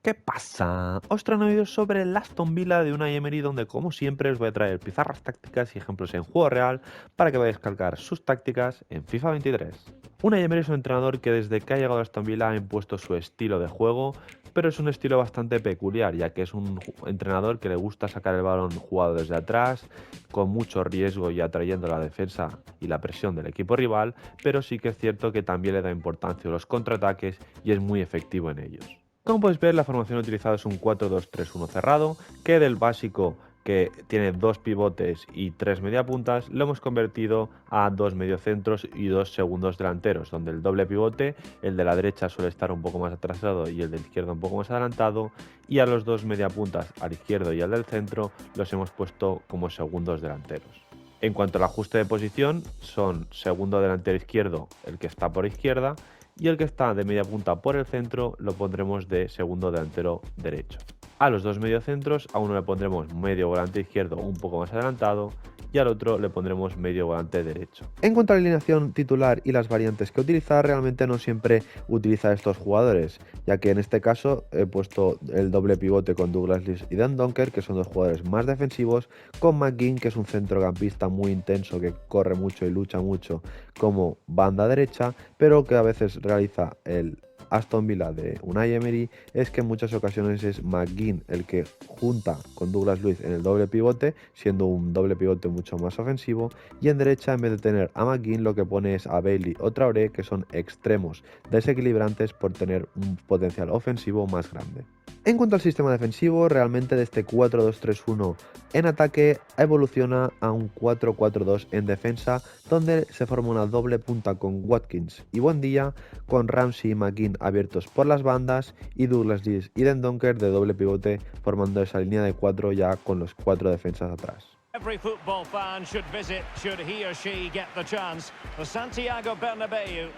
¿Qué pasa? Os traigo un vídeo sobre el Aston Villa de Unai Emery donde como siempre os voy a traer pizarras tácticas y ejemplos en juego real para que podáis calcar sus tácticas en FIFA 23. Unai Emery es un entrenador que desde que ha llegado a Aston Villa ha impuesto su estilo de juego, pero es un estilo bastante peculiar ya que es un entrenador que le gusta sacar el balón jugado desde atrás, con mucho riesgo y atrayendo la defensa y la presión del equipo rival, pero sí que es cierto que también le da importancia a los contraataques y es muy efectivo en ellos. Como podéis ver, la formación utilizada es un 4-2-3-1 cerrado, que del básico, que tiene dos pivotes y tres mediapuntas, lo hemos convertido a dos mediocentros y dos segundos delanteros, donde el doble pivote, el de la derecha suele estar un poco más atrasado y el de la izquierda un poco más adelantado, y a los dos mediapuntas, al izquierdo y al del centro, los hemos puesto como segundos delanteros. En cuanto al ajuste de posición, son segundo delantero izquierdo el que está por izquierda y el que está de media punta por el centro lo pondremos de segundo delantero derecho. A los dos mediocentros, a uno le pondremos medio volante izquierdo un poco más adelantado y al otro le pondremos medio volante derecho. En cuanto a la alineación titular y las variantes que utilizar, realmente no siempre utiliza estos jugadores, ya que en este caso he puesto el doble pivote con Douglas Luiz y Dan Donker, que son dos jugadores más defensivos, con McGinn, que es un centrocampista muy intenso que corre mucho y lucha mucho como banda derecha, pero que a veces realiza el Aston Villa de Unai Emery, es que en muchas ocasiones es McGinn el que junta con Douglas Luiz en el doble pivote, siendo un doble pivote mucho más ofensivo, y en derecha, en vez de tener a McGinn, lo que pone es a Bailey o Traoré, que son extremos desequilibrantes por tener un potencial ofensivo más grande. En cuanto al sistema defensivo, realmente de este 4-2-3-1 en ataque evoluciona a un 4-4-2 en defensa, donde se forma una doble punta con Watkins y Buendia, con Ramsey y McGinn abiertos por las bandas y Douglas Luiz y Dendoncker de doble pivote, formando esa línea de 4 ya con los 4 defensas atrás. Every football fan should visit, should he or she get the chance, the Santiago Bernabeu.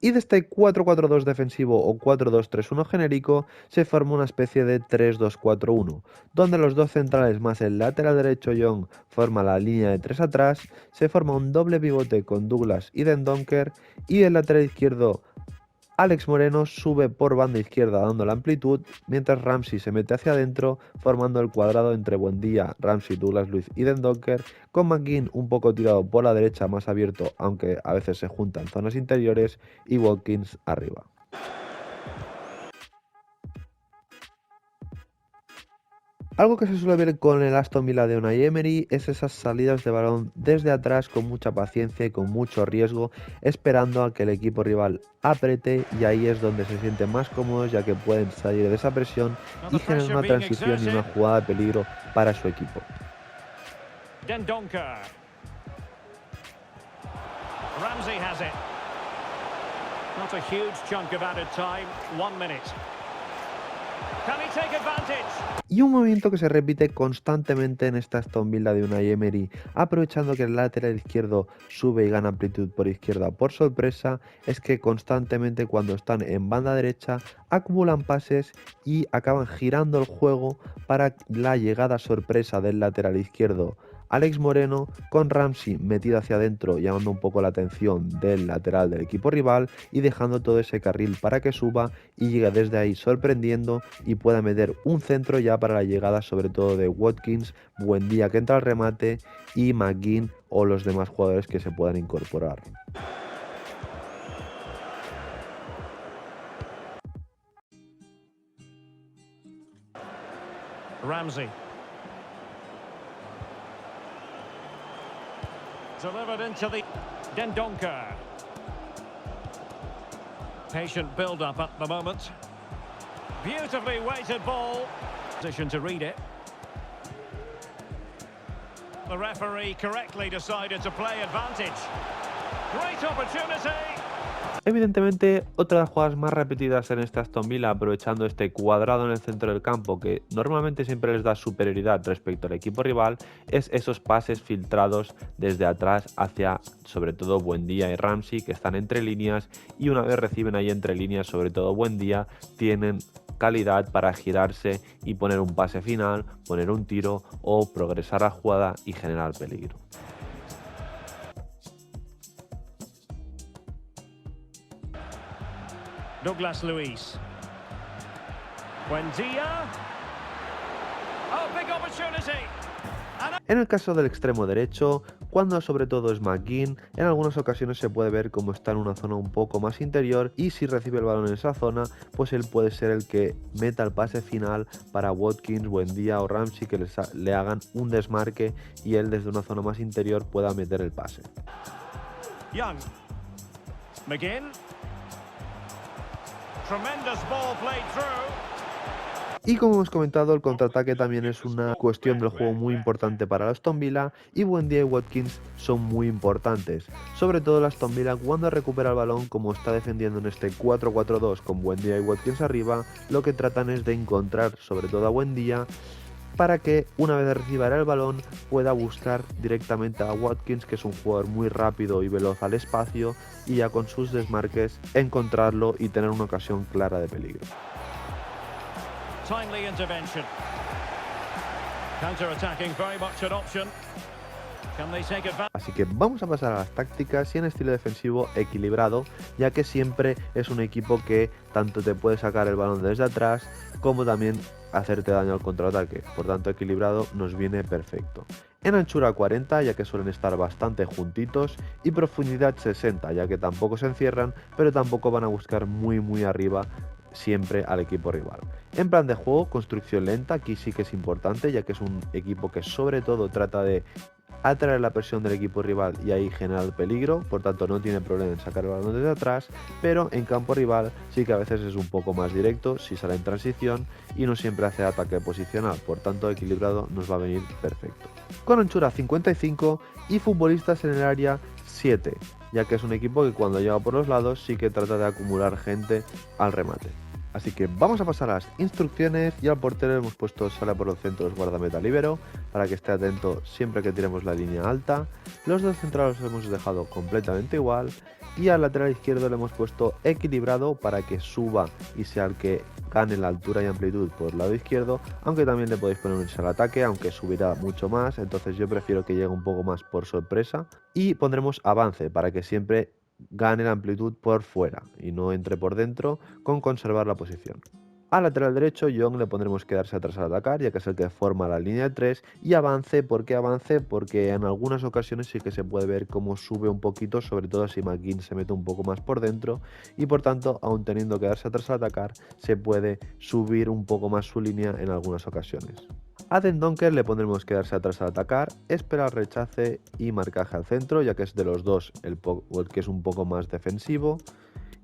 Y de este 4-4-2 defensivo o 4-2-3-1 genérico se forma una especie de 3-2-4-1, donde los dos centrales más el lateral derecho Young forma la línea de 3 atrás, se forma un doble pivote con Douglas y Dendoncker y el lateral izquierdo Alex Moreno sube por banda izquierda dando la amplitud, mientras Ramsey se mete hacia adentro formando el cuadrado entre Buendia, Ramsey, Douglas Luiz y Dendoncker, con McGinn un poco tirado por la derecha más abierto, aunque a veces se juntan zonas interiores, y Watkins arriba. Algo que se suele ver con el Aston Villa de Unai Emery es esas salidas de balón desde atrás con mucha paciencia y con mucho riesgo, esperando a que el equipo rival apriete, y ahí es donde se sienten más cómodos ya que pueden salir de esa presión Now y the generar pressure una being transición y una exerted. jugada de peligro para su equipo. Dendoncker. Ramsey has it. Not a huge chunk of added time. 1 minute. Can he take advantage? Y un movimiento que se repite constantemente en esta Aston Villa de Unai Emery, aprovechando que el lateral izquierdo sube y gana amplitud por izquierda por sorpresa, es que constantemente cuando están en banda derecha acumulan pases y acaban girando el juego para la llegada sorpresa del lateral izquierdo Alex Moreno, con Ramsey metido hacia adentro llamando un poco la atención del lateral del equipo rival y dejando todo ese carril para que suba y llegue desde ahí sorprendiendo y pueda meter un centro ya para la llegada sobre todo de Watkins, Buendia que entra al remate y McGinn o los demás jugadores que se puedan incorporar. Ramsey. Delivered into the Dendoncker. Patient build-up at the moment. Beautifully weighted ball. Position to read it. The referee correctly decided to play advantage. Great opportunity. Evidentemente, otra de las jugadas más repetidas en este Aston Villa, aprovechando este cuadrado en el centro del campo que normalmente siempre les da superioridad respecto al equipo rival, es esos pases filtrados desde atrás hacia sobre todo Buendia y Ramsey, que están entre líneas, y una vez reciben ahí entre líneas, sobre todo Buendia, tienen calidad para girarse y poner un pase final, poner un tiro o progresar la jugada y generar peligro. Douglas Luiz. Buendia. Oh, big opportunity. En el caso del extremo derecho, cuando sobre todo es McGinn, en algunas ocasiones se puede ver como está en una zona un poco más interior y si recibe el balón en esa zona, pues él puede ser el que meta el pase final para Watkins, Buendia o Ramsey, que le hagan un desmarque y él desde una zona más interior pueda meter el pase. Young. McGinn. Tremendous ball played through. Y como hemos comentado, el contraataque también es una cuestión del juego muy importante para el Aston Villa y Buendia y Watkins son muy importantes. Sobre todo el Aston Villa cuando recupera el balón, como está defendiendo en este 4-4-2 con Buendia y Watkins arriba, lo que tratan es de encontrar sobre todo a Buendia para que una vez reciba el balón pueda buscar directamente a Watkins, que es un jugador muy rápido y veloz al espacio, y ya con sus desmarques encontrarlo y tener una ocasión clara de peligro. Timely intervention. Counter-attacking, very much an option. Can they take advantage? Así que vamos a pasar a las tácticas y en estilo defensivo equilibrado, ya que siempre es un equipo que tanto te puede sacar el balón desde atrás como también hacerte daño al contraataque. Por tanto, equilibrado nos viene perfecto. En anchura 40, ya que suelen estar bastante juntitos, y profundidad 60, ya que tampoco se encierran, pero tampoco van a buscar muy arriba siempre al equipo rival. En plan de juego, construcción lenta, aquí sí que es importante, ya que es un equipo que sobre todo trata de atraer la presión del equipo rival y ahí generar peligro, por tanto no tiene problema en sacar el balón desde atrás, pero en campo rival sí que a veces es un poco más directo si sale en transición y no siempre hace ataque posicional, por tanto equilibrado nos va a venir perfecto. Con anchura 55 y futbolistas en el área 7, ya que es un equipo que cuando llega por los lados sí que trata de acumular gente al remate. Así que vamos a pasar a las instrucciones y al portero hemos puesto sale por los centros guardameta libero para que esté atento siempre que tiremos la línea alta. Los dos centrales los hemos dejado completamente igual y al lateral izquierdo le hemos puesto equilibrado para que suba y sea el que gane la altura y amplitud por el lado izquierdo, aunque también le podéis poner un al ataque, aunque subirá mucho más, entonces yo prefiero que llegue un poco más por sorpresa y pondremos avance para que siempre gane la amplitud por fuera y no entre por dentro con conservar la posición. Al lateral derecho, Young le pondremos quedarse atrás al atacar, ya que es el que forma la línea de 3, y avance. ¿Por qué avance? Porque en algunas ocasiones sí que se puede ver cómo sube un poquito, sobre todo si McGinn se mete un poco más por dentro, y por tanto, aun teniendo que quedarse atrás al atacar, se puede subir un poco más su línea en algunas ocasiones. A Dendoncker le pondremos quedarse atrás al atacar, esperar rechace y marcaje al centro, ya que es de los dos el que es un poco más defensivo.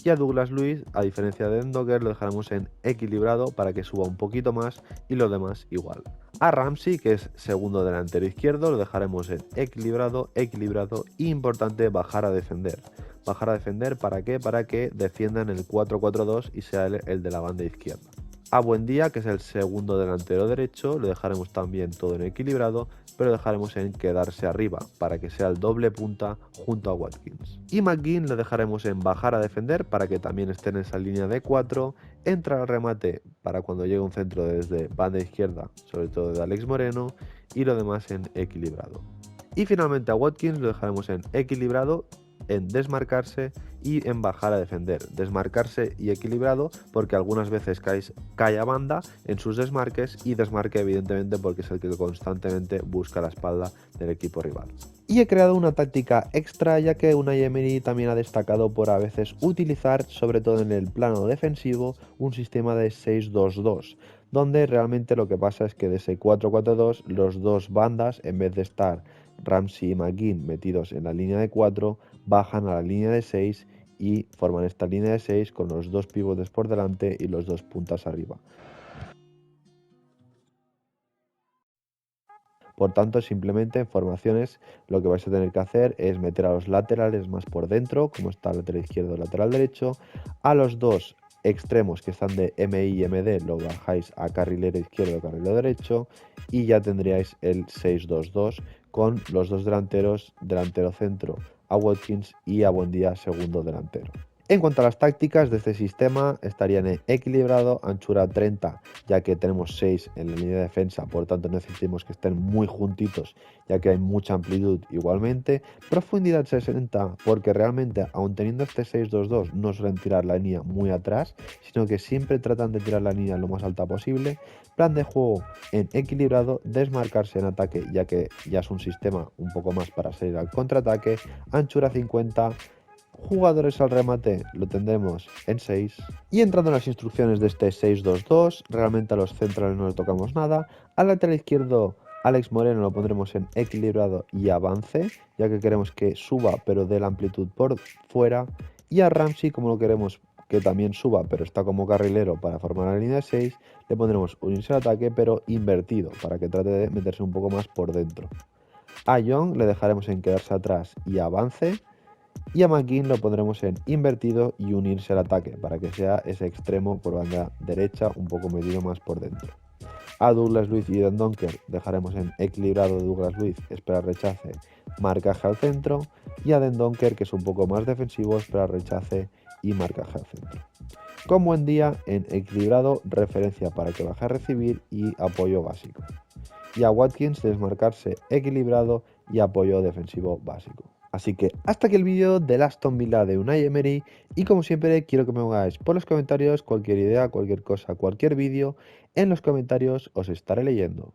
Y a Douglas Luiz, a diferencia de Dendoncker, lo dejaremos en equilibrado para que suba un poquito más y lo demás igual. A Ramsey, que es segundo delantero izquierdo, lo dejaremos en equilibrado y importante bajar a defender. Bajar a defender, ¿para qué? Para que defienda en el 4-4-2 y sea el de la banda izquierda. A Buendia, que es el segundo delantero derecho, lo dejaremos también todo en equilibrado, pero dejaremos en quedarse arriba, para que sea el doble punta junto a Watkins. Y McGinn lo dejaremos en bajar a defender, para que también esté en esa línea de 4, entrar al remate para cuando llegue un centro desde banda izquierda, sobre todo de Alex Moreno, y lo demás en equilibrado. Y finalmente a Watkins lo dejaremos en equilibrado, en desmarcarse y en bajar a defender. Desmarcarse y equilibrado porque algunas veces cae a banda en sus desmarques y desmarque evidentemente porque es el que constantemente busca la espalda del equipo rival. Y he creado una táctica extra, ya que Unai Emery también ha destacado por a veces utilizar, sobre todo en el plano defensivo, un sistema de 6-2-2, donde realmente lo que pasa es que de ese 4-4-2 los dos bandas, en vez de estar Ramsey y McGinn metidos en la línea de 4, bajan a la línea de 6 y forman esta línea de 6 con los dos pivotes por delante y los dos puntas arriba. Por tanto, simplemente en formaciones lo que vais a tener que hacer es meter a los laterales más por dentro, como está el lateral izquierdo y el lateral derecho, a los dos extremos que están de MI y MD lo bajáis a carrilero izquierdo y carrilero derecho y ya tendríais el 6-2-2 con los dos delanteros, delantero centro a Watkins y a Buendia segundo delantero. En cuanto a las tácticas de este sistema, estarían en equilibrado, anchura 30, ya que tenemos 6 en la línea de defensa, por tanto necesitamos que estén muy juntitos, ya que hay mucha amplitud igualmente. Profundidad 60, porque realmente, aun teniendo este 6-2-2, no suelen tirar la línea muy atrás, sino que siempre tratan de tirar la línea lo más alta posible. Plan de juego en equilibrado, desmarcarse en ataque, ya que ya es un sistema un poco más para salir al contraataque. Anchura 50. Jugadores al remate lo tendremos en 6. Y entrando en las instrucciones de este 6-2-2, realmente a los centrales no le tocamos nada. Al lateral izquierdo, Alex Moreno lo pondremos en equilibrado y avance, ya que queremos que suba pero dé la amplitud por fuera. Y a Ramsey, como lo queremos que también suba pero está como carrilero para formar la línea de 6, le pondremos unirse al ataque pero invertido, para que trate de meterse un poco más por dentro. A Young le dejaremos en quedarse atrás y avance. Y a McGinn lo pondremos en invertido y unirse al ataque, para que sea ese extremo por banda derecha un poco metido más por dentro. A Douglas Luiz y Eden Donker dejaremos en equilibrado. Douglas Luiz, espera rechace, marcaje al centro. Y a Eden Donker, que es un poco más defensivo, espera rechace y marcaje al centro. Con buen día en equilibrado, referencia para que baje a recibir y apoyo básico. Y a Watkins desmarcarse equilibrado y apoyo defensivo básico. Así que hasta aquí el vídeo del Aston Villa de Unai Emery, y como siempre quiero que me pongáis por los comentarios cualquier idea, cualquier cosa, cualquier vídeo. En los comentarios os estaré leyendo.